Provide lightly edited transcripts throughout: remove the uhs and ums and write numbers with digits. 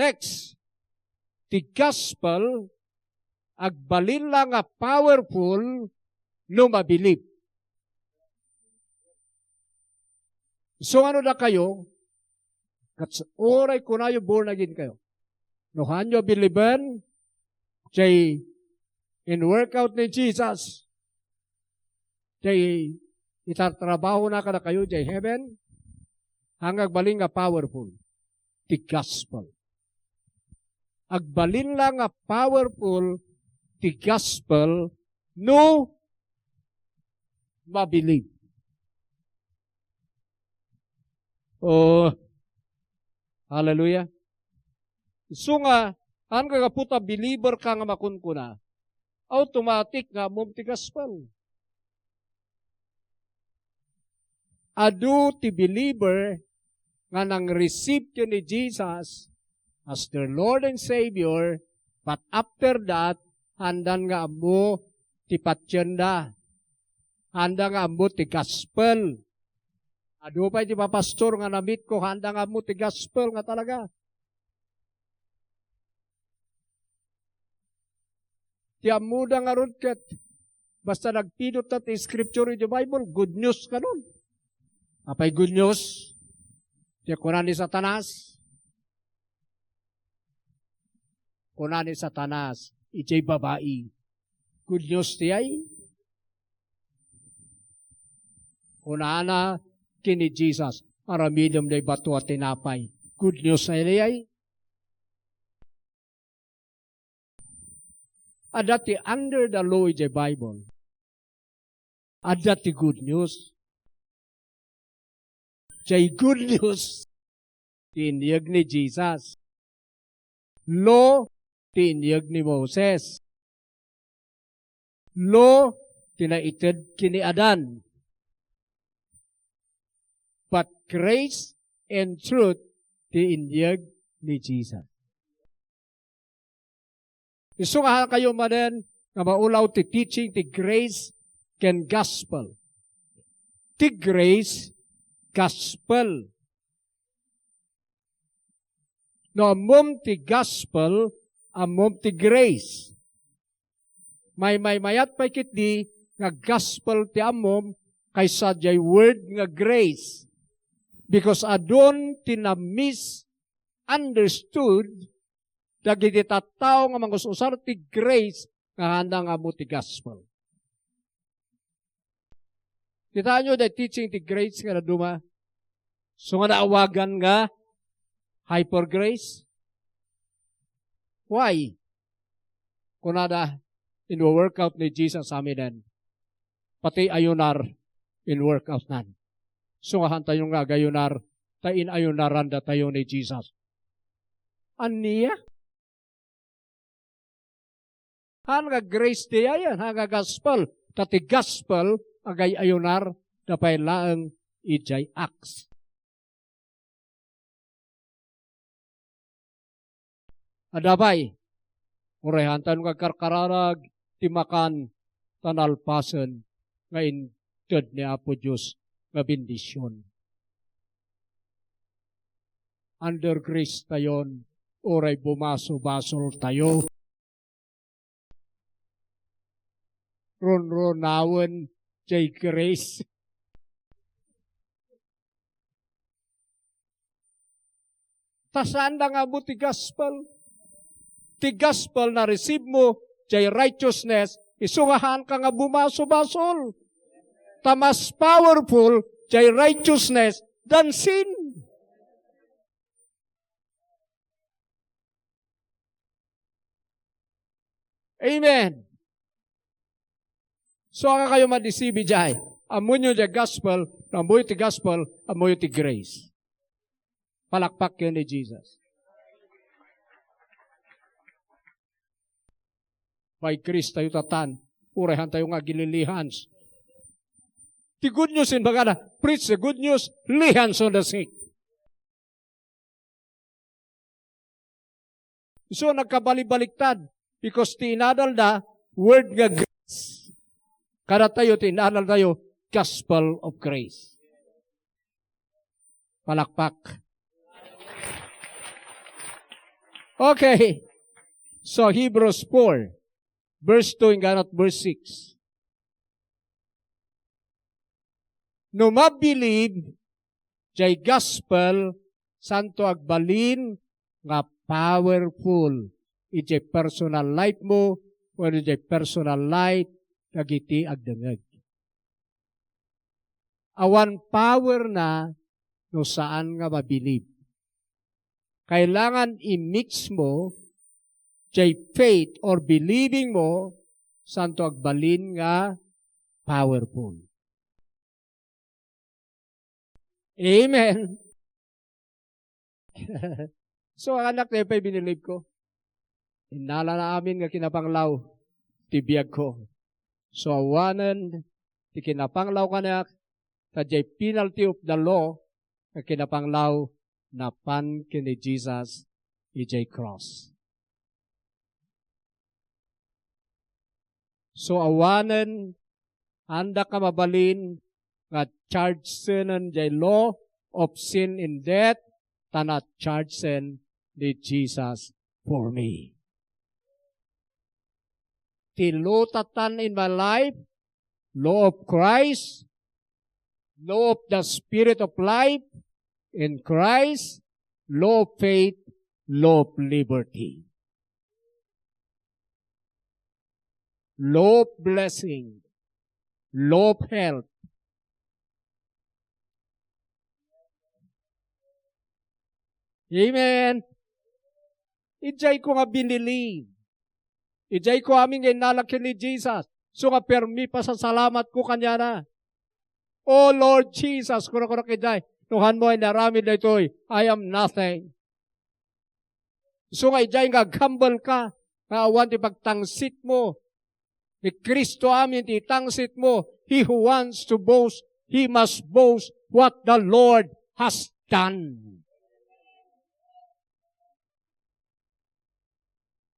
Next, the gospel agbalin lang nga powerful no mabilib. So ano na kayo? Kat oray ko na yung born again kayo. No hanyo biliban, jay in workout ni Jesus, jay itartrabaho na ka na kayo, jay heaven, hanggang balin nga powerful. The gospel. Agbalin lang nga powerful the gospel no mabilib. Oh, hallelujah. So nga, ang kagaputa believer ka nga makunkuna, automatic nga mong ti gospel. Adu ti believer nga nang receive yun ni Jesus as their Lord and Savior, but after that, handan nga amo ti patyenda. Handa nga amo ti gospel. Ado pa di ba pastor nga namit ko, handa nga amo ti gospel nga talaga. Ti amuda nga ron ket, basta nagpidot na ti scripture in the Bible, good news ka nun. Apay good news? Ti kunan ni Satanas. Kunan ni Satanas. Ijay babae. Good news ti ay. Kunana kini Jesus. Aramidom na bato at tinapay. Good news na ay. Adati under the law ijay Bible. Adati good news. Jay good news. Tiniyag ni Jesus. Law tiniyag ni Moses. Law, tinaited kini Adan. But grace and truth, tiniyag ni Jesus. Iso nga kayo manen, nga maulaw ti teaching, ti grace, ken gospel. Ti grace, gospel. No, amom ti gospel, amom ti grace. May mayat pa kit di nga gospel ti amom kaysa jay word nga grace. Because adon ti na misunderstood dagiti tattao nga mangususar ti grace nga handa nga mo ti gospel. Kita nyo the teaching ti grace nga na duma. So nga naawagan nga hyper grace. Why? Kunada, in workout ni Jesus amin pati ayunar in workout nan. Sungahan tayo nga gayunar, tain ayunaran da tayo ni Jesus. Aniya? Hanga grace di ayan, hanga gospel. Tati gospel, agay ayunar, dapay laang ijay acts. Adabay, urehan tayo nga karkararag, timakan, tanalpasan, nga indod ni Apo Diyos, nga bendisyon. Under grace tayon, oray bumaso-basol tayo. Ron-ronawan, jay grace. Tasaan na nga mo ti gospel. Ti gospel na receive mo, jay righteousness, isungahan ka nga bumaso-basol. Tamas powerful, jay righteousness, than sin. Amen. So, nga kayo madisibi jay. Amoy nyo jay gospel, amoy ti gospel, amoy ti grace. Palakpak yun ni Jesus. By grace tayo tatan, urehan tayo nga gililihans. The good news in bagana, preach the good news, lihans on the sick. So, nagkabalik-baliktad, because tinadal na, word nga grace. Kada tayo, tinadal tayo, gospel of grace. Palakpak. Okay. So, Hebrews 4, verse 2 hanggang verse 6. No mabilib, jay gospel, santo agbalin, nga powerful. Ijay personal life mo, o ijay personal life, kagiti agdangag. Awan power na, no saan nga mabilib. Kailangan i-mix mo, jay faith or believing mo, santo agbalin nga powerful. Amen. So, anak na ipa'y binilib ko. Inala na amin nga kinapanglaw, tibiyag ko. So, awanan, ti kinapanglaw ka na, tajay penalty of the law, nga kinapanglaw, na pan kini Jesus, ijay cross. So, awanan, anda ka mabalin, nga charge sinan jay law of sin and death, tanat charge sin ni Jesus for me. Tilutatan in my life, law of Christ, law of the Spirit of life in Christ, law of faith, law of liberty. Law of blessing, law of health. Amen. Ijay ko nga binili. Ijay ko aming inalaki ni Jesus. So nga permi pa sa salamat ko kanya na. Oh Lord Jesus, kuro kijay. Tuhan mo ay narami na ito'y, I am nothing. So nga ijay nga gambal ka. Awan ti pagtangsit mo. Ni Kristo amin ti tangsit mo. He who wants to boast, he must boast what the Lord has done.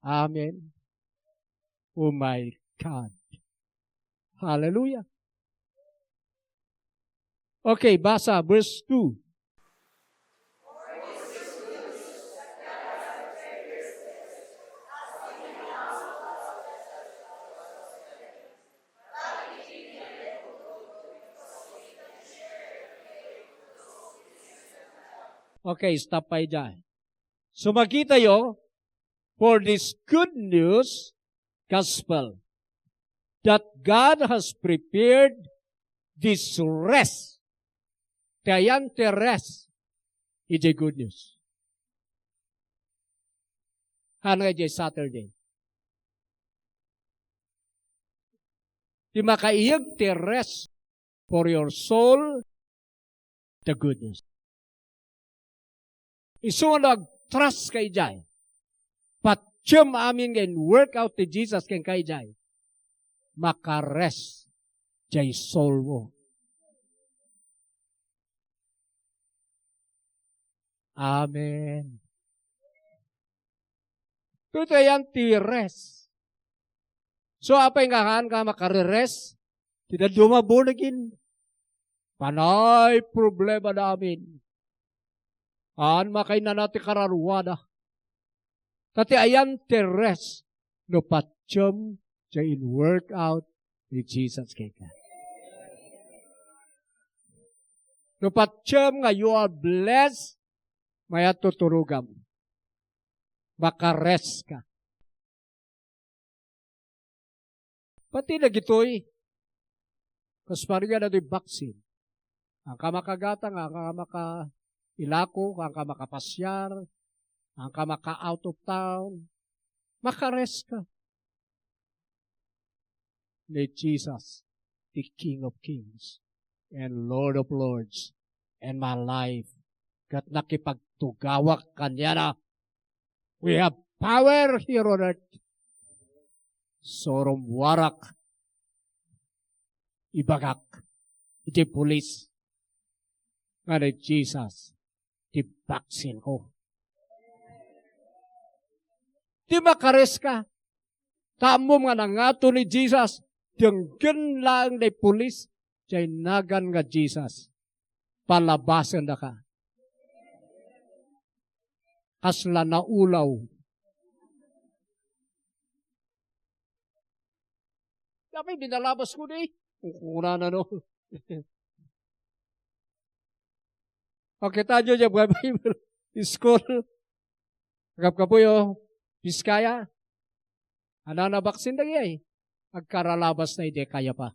Amen. Oh my God. Hallelujah. Okay, basa, verse 2. Okay, stop pa dyan. So makita yo, for this good news, gospel, that God has prepared this rest. Kayan te rest. It's a good news. Ano nga Saturday? Di makaiyag te rest for your soul, the good news. Isunag trust kay jay. Patsyam amin ngayon, work out to Jesus kay jay. Makarest jay soul mo. Amen. Ito yan ti rest. So, apay nga ka makarest, tidak dumabunagin. Panay problema namin. An makay na natin kararwada. Tati ayan teres no patsyam siya in work out ni Jesus kay ka. No patsyam nga you are blessed, maya tuturugam. Makares ka. Pati na gito'y kasparga na do'y baksin. Ang kamakagatang, ang kamakilako, ang kamakapasyar, ang kamaka-out of town, makares ka. Ni Jesus, the King of Kings and Lord of Lords, and my life, kat nakipagtugawak kanya na, we have power here on earth. Sorom warak, ibagak, iti pulis, nga ni Jesus, ti baksin ko. Di makares ka. Tamo nga nangato ni Jesus, denggan lang ni pulis, jay nagan nga Jesus. Palabasan na ka. Kasla na ulaw, Napay, binalabas ko na eh. Kuna na no. Okay, tayo dyan, Bible school. Kapkapuyo, Biskaya. Ano na baksin na eh. Agkaralabas na hindi kaya pa.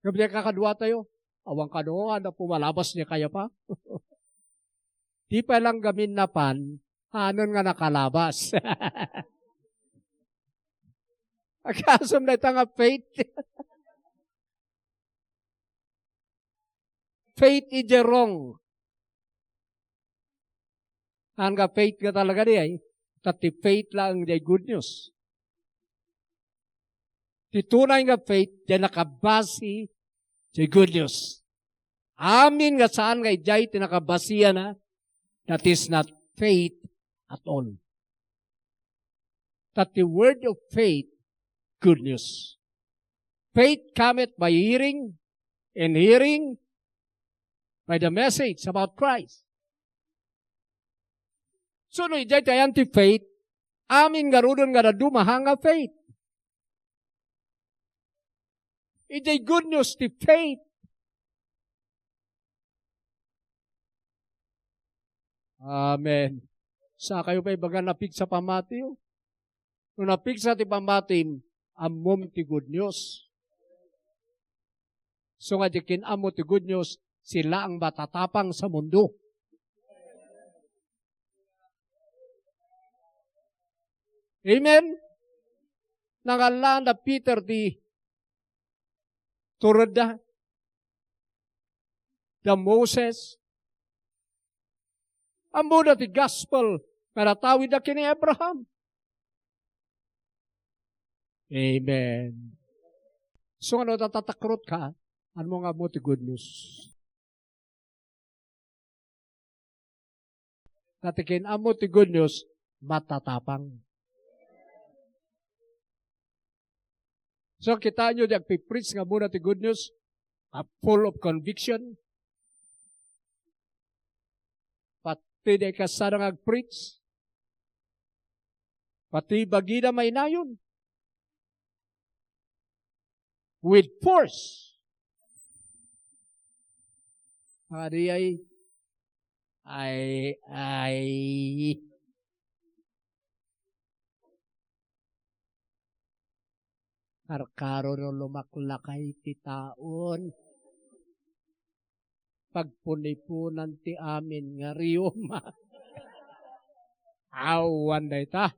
Kapag kakadwa tayo, awang kanoan na pumalabas niya kaya pa. Di pa lang gamin na pan, hanon nga nakalabas. Agkasam na ito nga faith. Faith is wrong. Ang faith ka talaga di ay, tati faith lang di good news. Titunay nga faith, di nakabasi di good news. Amin nga saan nga ijay tinakabasiya na, that is not faith at all. That the word of faith, good news. Faith cometh by hearing, and hearing by the message about Christ. So, no, ijay tayo anti-faith, amin nga rudon nga na dumahanga faith. Ijay good news ti faith. Amen. Sa kayo pa'y baga napig sa pamati. Nung napig sa ti pamatim, amom ti good news. So nga di kinamo ti good news, sila ang matatapang sa mundo. Amen? Nangalan na Peter di Turda, the Moses, ang muna ti gospel, maratawid na kini Abraham. Amen. So ano, natatakrot ka, ano mo nga mo ti good news? Natikin amo ti good news, matatapang. So kita nyo di agpipreach nga muna ti good news, full of conviction. Pati di kasarang agpreach. Pati bagida may nayon. With force. Adi ay karkaro no lumaklakay ti taon. Pagpunipunan ti amin nga riyoma. Awan na ita.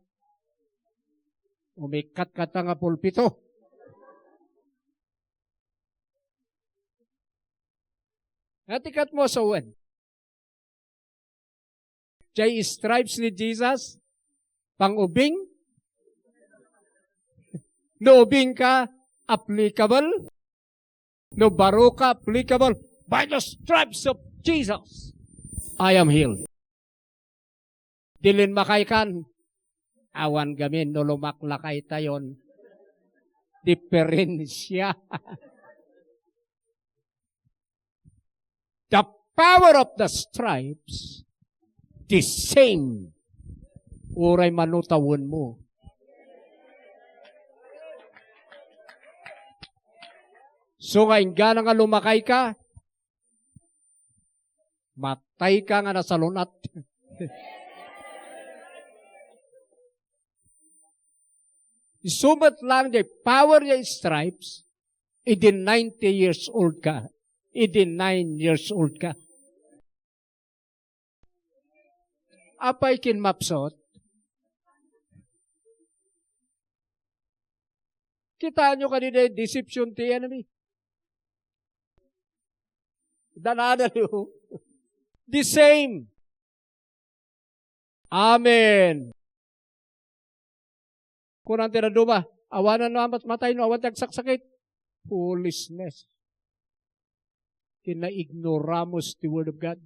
Umikat ka nga pulpito. Natikat mo sa uwan. Jay stripes ni Jesus, pang-ubing, no ubing ka, applicable, no baro ka, applicable, by the stripes of Jesus, I am healed. Dilin makaykan, awan gamin, no lumaklakay tayon, diferensya. The power of the stripes, the same. Uray manutawon mo. So nga ingana nga lumakay ka, matay ka nga nasa lunat. Isumat lang the power niya stripes, idi 90 years old ka. Idi 9 years old ka. Apay kinmapsot, kita nyo kanina yung deception ti enemy. Danada nyo. The same. Amen. Kung ang tinaduma, awanan no amat matay no, awan tagsaksakit. Foolishness. Kina-ignoramos the word of God.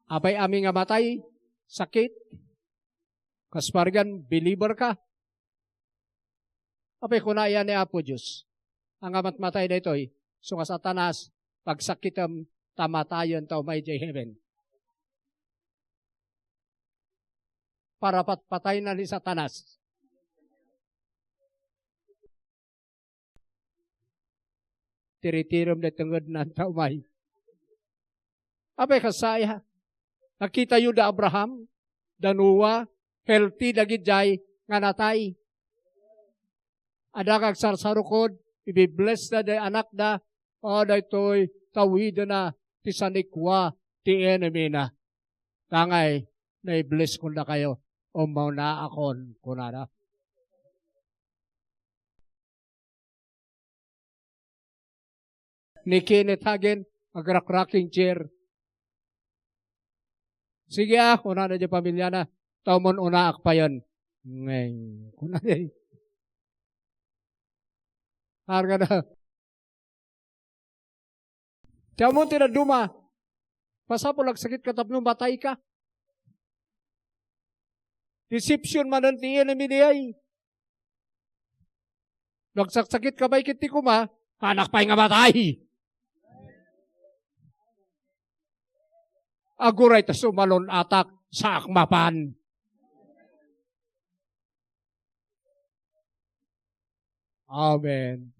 Apay aming nga matay, sakit. Kaspargan, believer ka. Apay kunaya ni Apo Diyos. Ang amat matay na ito so nga Satanas, pagsakit ang tamatayon tao may jay heaven. para patpatay na ni Satanas. Tiritirom na tungod na taumay. Apay kasaya. Nakita yun da Abraham, Danuwa, healthy dagidjay nga natay. Ada kag sarsarukod, ibibless na day anak da, o daytoy tawid na ti sanikwa ti enemy na. Tangay, na-bless ko na kayo, o mauna akon kunada. Ni Kenneth Hagin, mag-rack-racking chair. Sige kuna na dyan pamilya na, taumon unaak pa yun. Ngayon, kuna na yun. Harga na. Tiyan mo tinaduma. Pasapulag sakit katapno, batay ka. Deception man ang tiyan na miniyay. Nagsaksakit ka ba ikiti ko ma? Anak pa'y nga batay. Aguray ta sumalon atak sa akmapan. Amen.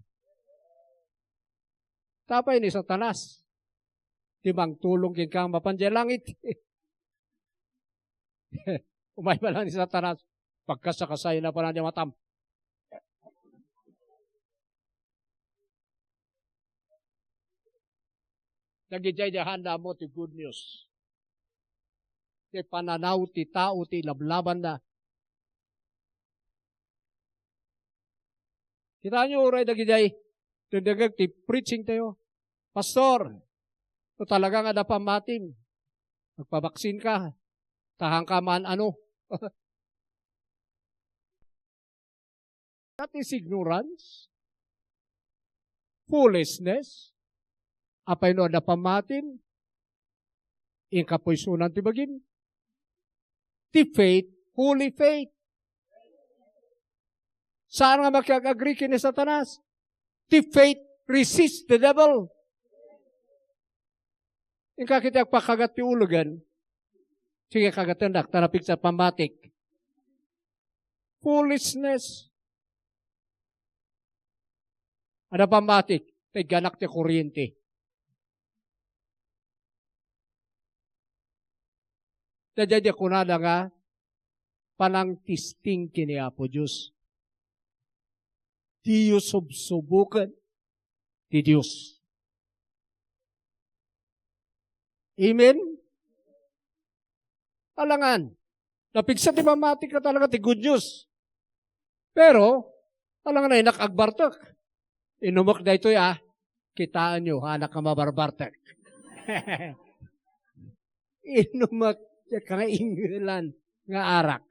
Tapay ni Satanas. Timang tulong kin kang mapanjay langit. Umay pa lang ni Satanas. Pagkasakasay na pa na niya matam. Nagijay niya handa mo ti good news. Ti pananaw ti tao ti lablaban na. Kita nyo uray nagijay. Tindagag ti preaching tayo. Pastor, ito talaga nga napamatim. Magpabaksin ka. Tahang ka man ano. That is ignorance. Foolishness. Apay no napamatim. Ingkapoy sunan ti bagin. Ti faith, holy faith. Saan nga makag-agree kini Satanas? Ti faith resist the devil. Ingka kita pakagat ti ulugan. Sige kagatandak, tarapik sa pamatik. Foolishness. Ada pamatik, ganak ti kuryente. Dadya kunada nga, panang tisting kini Apo Diyos. Diyos subsubukan ti Diyos. Amen? Alangan, napigsa ti mamatik ka talaga ti good news. Pero, alangan na inakagbartak. Inumak na ito kitaan nyo, anak ka mabarbartak. Inumak ka nga ingilan nga arak.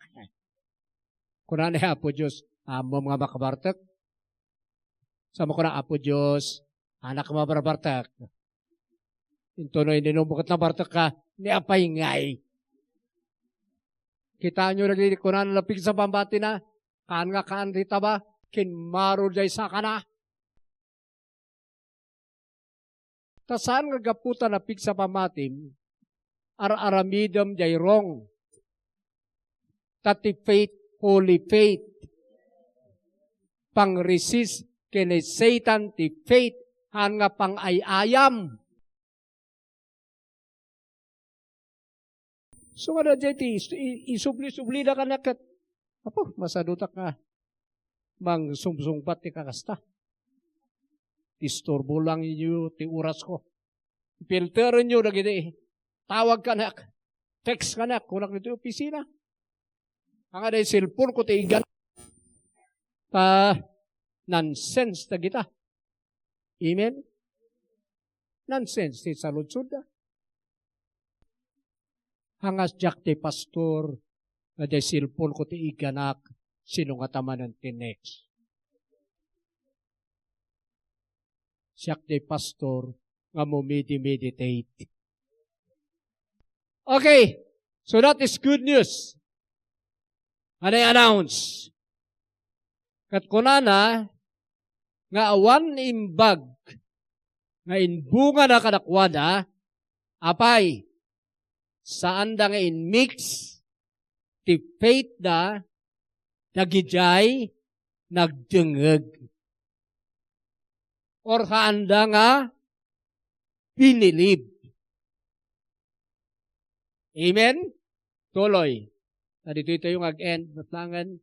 Kuna na Apo Diyos, amo mga makabartak. Sama ko na Apo Diyos, anak ka mabarbartak. Ito na inumukot na bartak ka, ni apay ngay. Kitaan nyo naglilik ko na nalapig sa pambati na, kaan nga kaan rita ba, kinmaro jay sa kana. Tasaan nga gaputa na pig sa pamatim, ar-aramidam jay wrong. Tati faith, holy faith. Pang-resist kini Satan ti faith, han nga pang-ayayam. So nga dyan ti, isubli-subli na ka na kat. Apo, masadutak nga. Mang sumsumpat ti kakasta. Istorbo lang inyo ti oras ko. Filterin nyo na gini. Tawag ka na. Text ka na. Kunak nito yung opisina. Ang ada yung cellphone ko ti igan. Nonsense na kita. Amen? Nonsense ti saludsud na. Hangas jak ti pastor na di cellphone ko ti iganak sino nga tamanan ti next. Siyak ti pastor nga meditate. Okay, so that is good news. Ano i-announce? Kat kunana nga awan imbag nga inbunga na kadakwada apay saan da nga in-mix ti faith da, nagijay, nagdengeg. Or haanda nga, binilib. Amen? Tuloy. Dito ito yung ag-end. Matlangan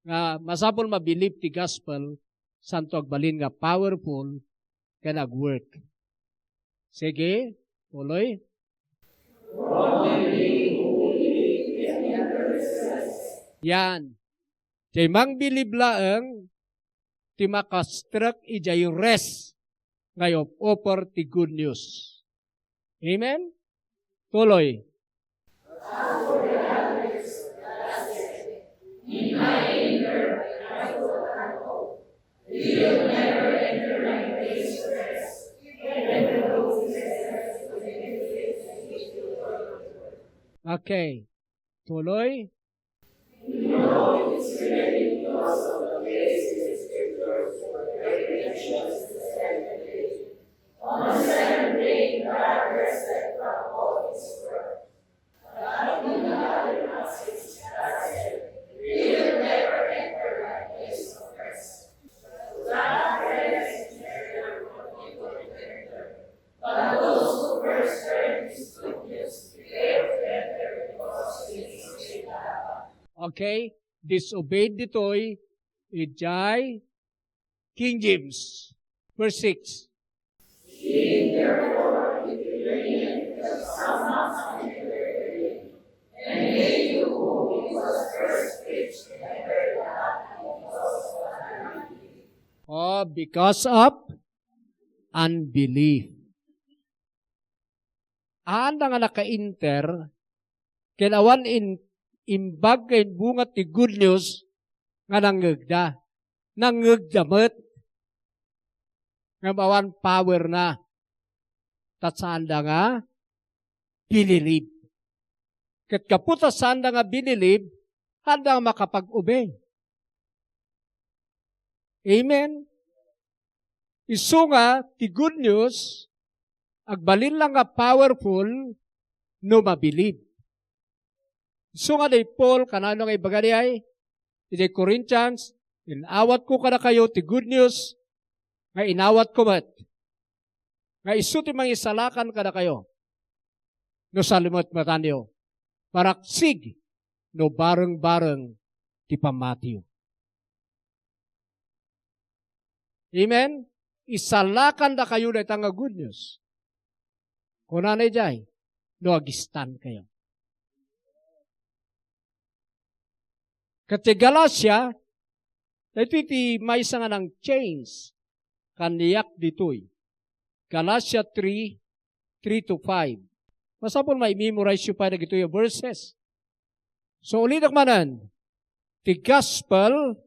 nga masapol mabilib ti gospel, santo agbalin nga powerful, ka nag-work. Sige, tuloy. Yan. Di mang bilib laeng, ti makastruck ijay rest ngayon offer ti good news. Amen? Tuloy. In my anger, I will hope. You'll never enter my place of rest. Okay. Tuloy. We know it's ready because of the place in the scriptures for great nations to celebrate. On the seventh day, God rested from all his work. God in the other passage said, you'll never enter my place of rest. God rest is there for people to enter. But those who first heard his good news failed to enter because they disobeyed God. Okay, disobeyed ditoy, ijay, King James, verse 6. Seeing therefore with the some months antiquity, and they to whom it was first preached entered not because of unbelief. Anda nga naka-inter, kinawan imbag kay bunga ti good news nga nangagda. Nangagdamet. Nga bawan power na. Tatsanda nga binilib. Kat kaputa sanda nga binilib, handa nga makapag-obey. Amen? Isu nga ti good news, agbalin lang nga powerful no mabilib. So nga day Paul, kanano nga ibagani ay, di Corinthians, inawat ko kada kayo, ti good news, nga inawat ko mat. Nga isuti mang isalakan kada kayo, no salimot matanyo, paraksig, no bareng-bareng, ti pamatiyo. Amen? Isalakan da kayo na itang good news. Kung nanay jay, no agistan kayo. Kati Galatia, ito iti may isa nga ng chains, kaniyak ditoy. Galatia 3, 3-5. Masapon may memorize yung pa na ito yung verses. So ulit akmanan, the gospel,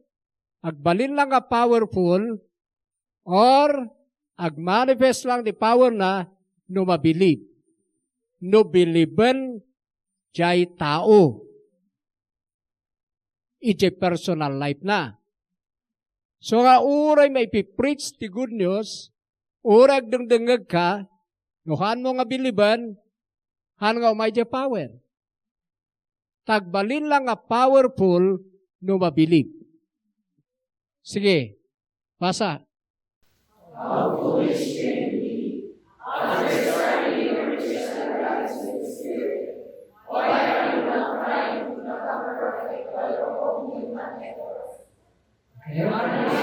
agbalin lang nga powerful, or agmanifest lang the power na no mabilib. No biliben jay tao. Iti personal life na. So nga uray may pipreach ti good news, urag dengdengeg ka, nuhan mo nga biliban, han nga umay di power. Tagbalin lang nga powerful no mabilib. Sige, basa. How foolish can be, understanding your riches and rights in the Spirit. Why are you not trying to become perfect by your own human effort? Are you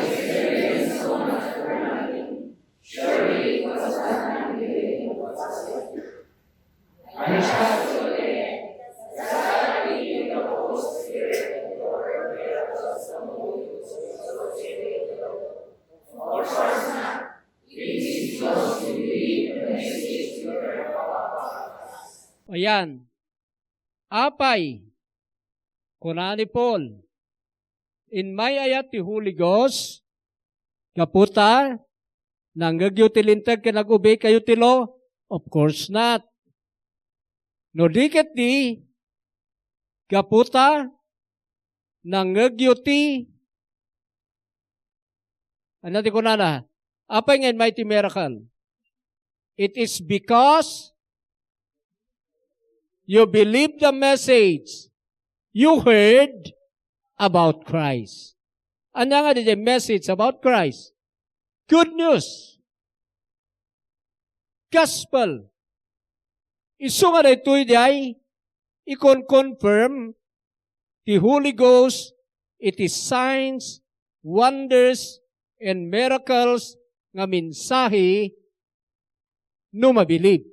experiencing so much for nothing? Surely it was not unbelieving what was it. I trust you again, that I be in the Holy Spirit and your miracles from whom you associate with the Lord. For sure not. Ayan. Apay. Kuna ni Paul. In my ayat ti Holy Ghost, kaputa, nanggagyo tilintag ka nag-obey kayo tilo? Of course not. No diket di, kaputa, nanggagyo ti, ano ti kunana? Apa yung mighty miracle? It is because you believe the message, you heard about Christ. Ano nga di message about Christ? Good news. Gospel. Isu nga dito ay i-confirm the Holy Ghost, it is signs, wonders, and miracles nga mensahe no mabilib.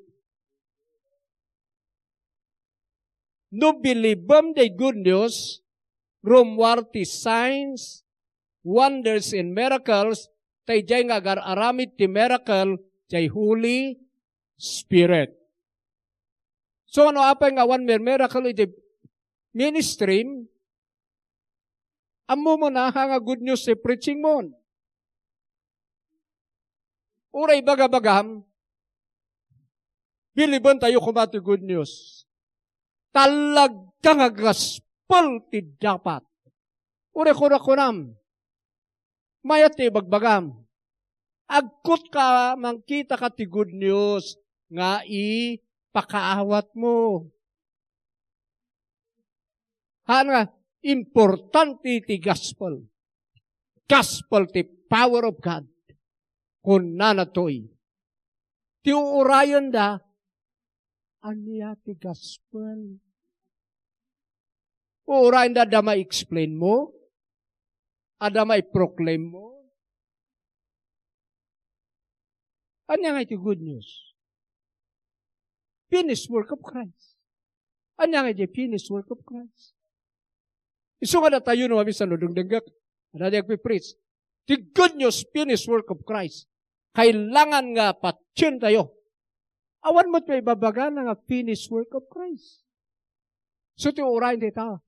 No bilibam the good news, rumwarti signs, wonders, and miracles, tay jay nga aramid ti miracle, jay Holy Spirit. So ano apay nga one miracle iti ministry, amo mo na nga good news si preaching mo. Uray bagabagam, biliban tayo kumati good news. Talaga nga gospel ti dapat. Uray kunam, mayat ti bagbagam. Agkot ka, mangkita ka ti good news, nga pakaawat mo. Nga, importante ti gospel. Gospel ti power of God. Kung nanatoy. Ti uurayan da, aniya ti gospel. Uurayan da ma-explain mo, ada ma-proclaim mo. Aniya nga iti good news. Finished work of Christ. Aniya nga iti finished work of Christ. Isu nga na tayo no kami sa nudong denggak. Ano na preach? The good news, finished work of Christ. Kailangan nga patsun tayo. Awan mo't may babaga na nga finished work of Christ. So, ito urayin tayo.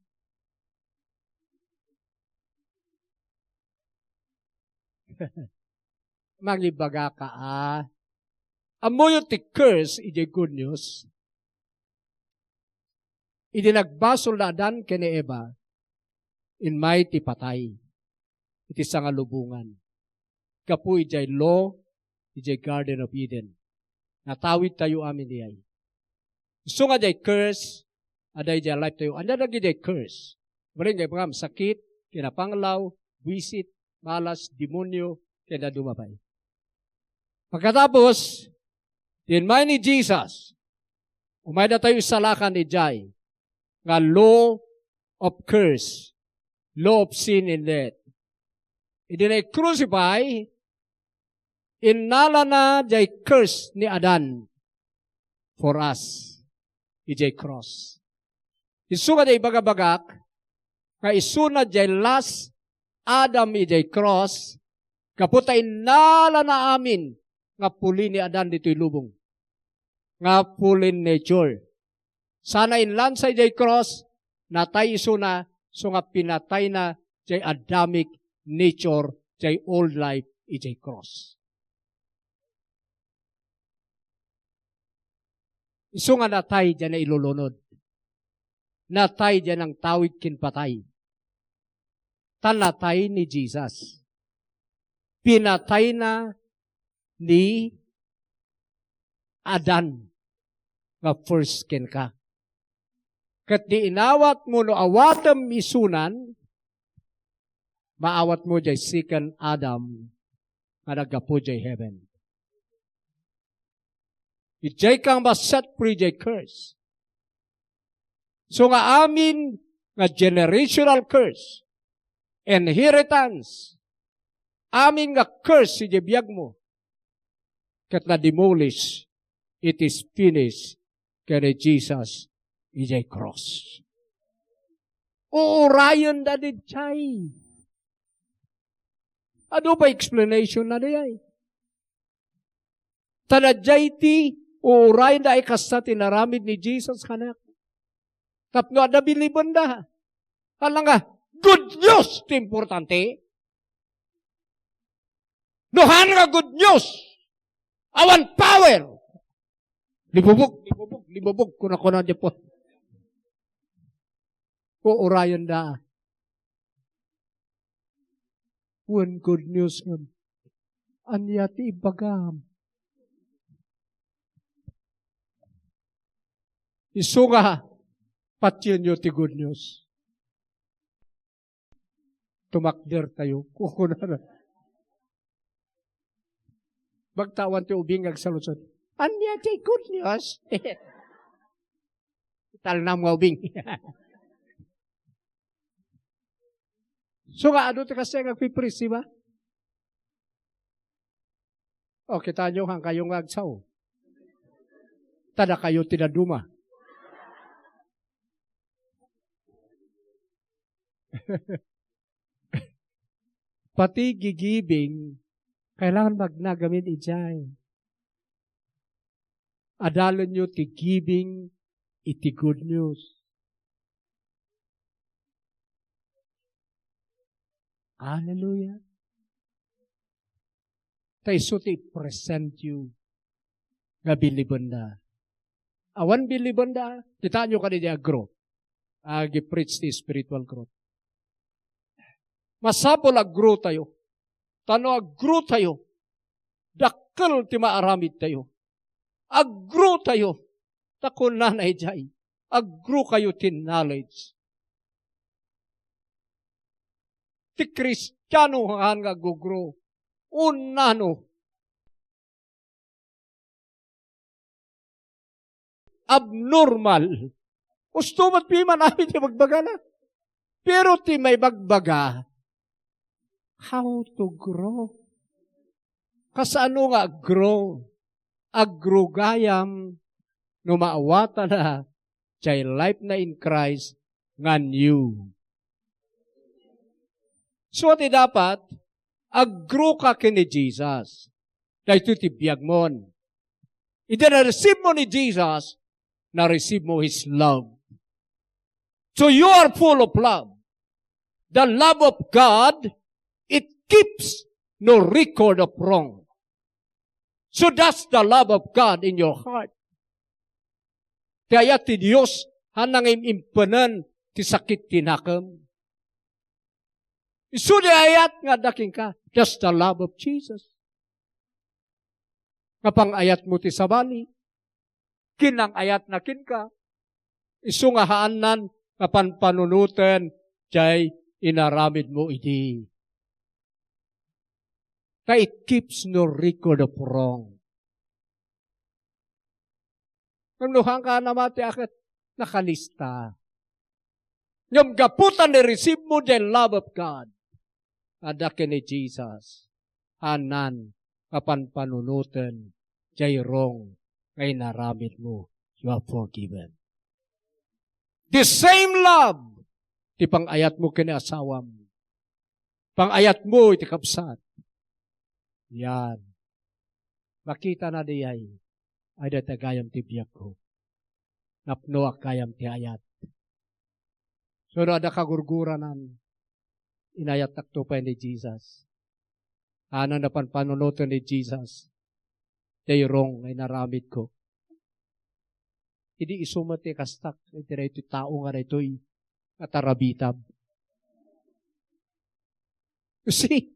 Magibaga ka Amo yung ti curse, iti good news. Iti nagbasol na Adan kene Eva, in mighty patay. Iti sangalubungan. Kapu ijay law, ijay Garden of Eden. Natawid tayo amin diyay. So nga jay curse, aday jay life tayo. Anda na jay curse. Maring jay pangam, sakit, kinapanglaw, wisit, malas, demonyo, kaya dumabay. Pagkatapos, in mind ni Jesus, umay na tayo isalakan ni Jai, nga law of curse, law of sin and death. Hindi na crucify, inala na jay curse ni Adan for us, ijay cross. Isu nga jay bagabagak, nga isu na jay last Adam ijay cross, kaputa inala na amin, nga puli ni Adan dito'y lubong. Nga pulin nature. Sana inlan sa jay cross, natay iso na, so nga pinatay na jay Adamic nature, jay old life, ijay cross. Iso nga natay dyan na ilulunod. Natay dyan ang tawid kinpatay. Tanatay ni Jesus. Pinatay na ni Adan nga first kin ka. Kat di inawat mo no awatam isunan, maawat mo jay second Adam nga nagapo jay heaven. Ijay kang maset free jay curse. So nga amin nga generational curse, inheritance, amin nga curse si jebiyag mo, kat na demolish, it is finished, kaya Jesus, ijay cross. Uurayan na din chay. Ano ba explanation na din? Tanadjay ti, uurayan na ikasta tinaramid ni Jesus kanak. Tapno ada biliban da. Kala nga, good news, ito importante. Nohan nga good news. Awan power. Libubog. Kuna di po. Uurayan da. One good news nga. Anyati ibagam. Isu nga, patyan nyo ti good news. tumakder tayo. Kukunan. Magtawan ti ubingag sa lusod. Anya kay good news. Tal na mo ubing. So nga, ano ti kasi nagpipris, di ba? O, kita nyo hang kayong agsaw. Tada kayo tinaduma. Pati gigibing, kailangan magnagamit ijay. Adalon nyo ti giving, iti good news. Hallelujah. Tayo ti present you nga bilibanda. Awan bilibanda, kita nyo kanina growth. Gi-preach ti spiritual growth. Masapol ag-grow tayo. Tano ag-grow tayo. Dakkel ti maaramid tayo. Ag-grow tayo. Takon na na ijay. Ag-grow kayo ti knowledge. Ti Kristiyano nga ag-grow. Unano. Abnormal. Gusto mo't piman namin ti magbaga na. Pero ti may magbaga, how to grow? Kasano nga grow? Agrugayam no maawata na chay life na in Christ nga new. So ti dapat, aggrow ka kini Jesus. Dahil ti biyag mon. Iti na-receive mo ni Jesus, na-receive mo His love. So you are full of love. The love of God, it keeps no record of wrong. So that's the love of God in your heart. Kaya ti Diyos, hanang imimpunan ti sakit tinakam. Isu di ayat nga daking ka, that's the love of Jesus. Kapang ayat mo ti sabali, kinang ayat na kin ka, isu nga haanan, kapan panunutan, jay inaramid mo iti. Ka it keeps no record of wrong. Kanuhang ka naman ti akit, nakalista. Yung gaputan ni receive mo the love of God. Adakin ni Jesus. Hanan, kapan panunutan, jay wrong, ngay naramid mo. You are forgiven. The same love, ti pang-ayat mo kinaasawam. Pang-ayat mo, iti kapsat. Yan. Makita na diyay, ay datagayam ti biyak ko. Napno akayam ti ayat. So, ada kagurguranan, inayat takto pa ni Jesus. Ano na panunutan ni Jesus, day wrong, ay naramid ko. Hindi isumati kastak. Ito na ito tao nga na ito'y katarabitab. You see?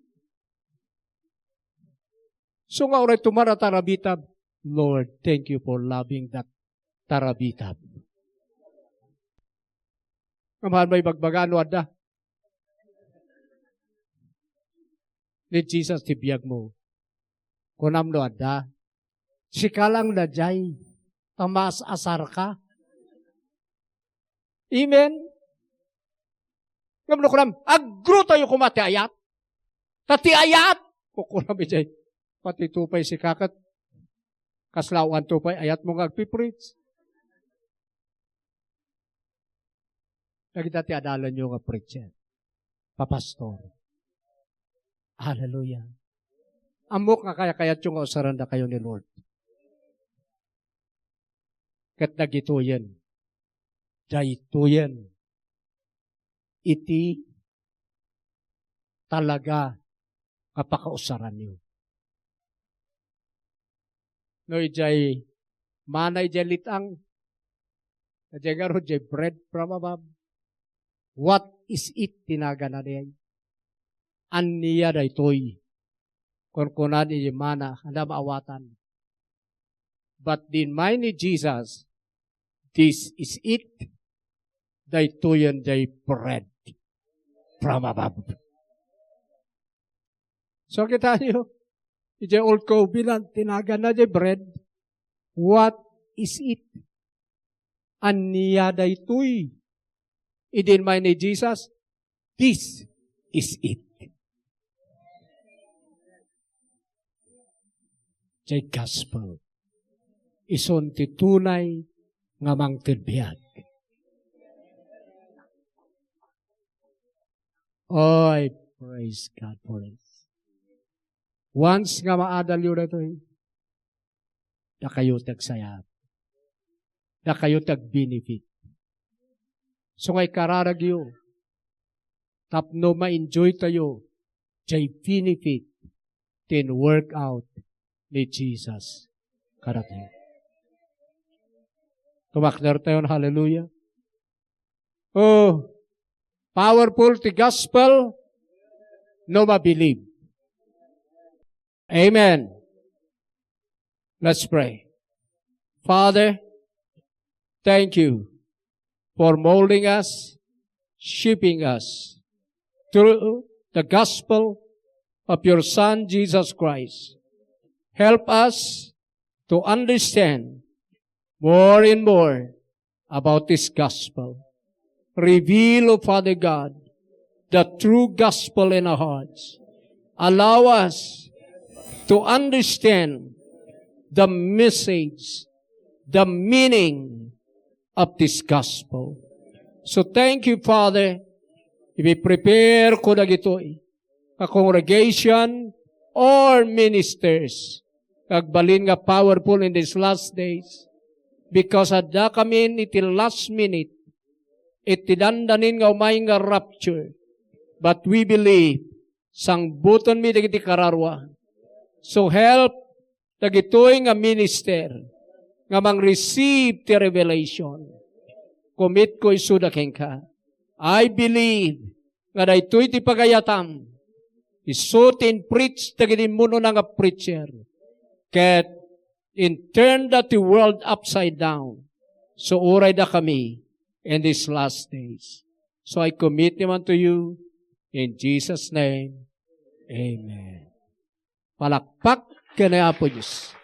So nga oray tumara tarabitab, Lord, thank you for loving that tarabitab. Kamahal may bagbagano ada. Ni Jesus tibiyag mo. Kunam no ada. Sikalang na jay. Tamas asar ka. Amen? Ngam kunam, agro tayo kumati ayat. Tati ayat. Kukunam ijay. Pati tupay si kakat. Kaslawan tupay ayat mo nga agpipreach. Nagita ti adalan nyo nga preacher. Papastor. Hallelujah. Amok nga kaya-kayat yung usaranda kayo ni Lord. Kat nagituyan. Dayituyan. Iti talaga kapakausaran niyo. No, ijay manay jay litang. Ijay garo jay bread from above. What is it tinaga na diyan? Aniya da ito'y kunkunan ijay mana handa maawatan. But in mind ni Jesus, this is it. Daytoyan day bread from above. So kita nyo, iti old Kobe lang, tinagan na di bread. What is it? Aniya da ito'y. Idin may ni Jesus, this is it. Jay gospel. Ison ti tunay nga mangtudbiyag. Oh, I praise God for it. Once nga maadal yun na ito, na kayo tagsayap. Na kayo tag-benefit. So ngay kararag yun. Tapno ma-enjoy tayo. Jay benefit. Then work out ni Jesus. Karating. Tumakner tayo na hallelujah. Oh, powerful the gospel, no ma-believe. Amen. Let's pray. Father, thank you for molding us, shaping us through the gospel of your Son, Jesus Christ. Help us to understand more and more about this gospel. Reveal, O Father God, the true gospel in our hearts. Allow us to understand the message, the meaning of this gospel. So thank you, Father. I-prepare ko na gito'y a congregation or ministers kagbalin nga powerful in these last days because adda kami iti last minute iti dandanin nga umay nga rapture but we believe sang buton mi dagiti kararwa. So help dagitoy nga minister nga mang-receive ti revelation. Commit ko isuda ka. I believe nga daytoy ti pagayatam. Isutin preach dagiti muno nga preacher. Ket in turn that the world upside down. So uray da kami in these last days. So I commit them unto you in Jesus' name. Amen. Palakpak ka na po Diyos.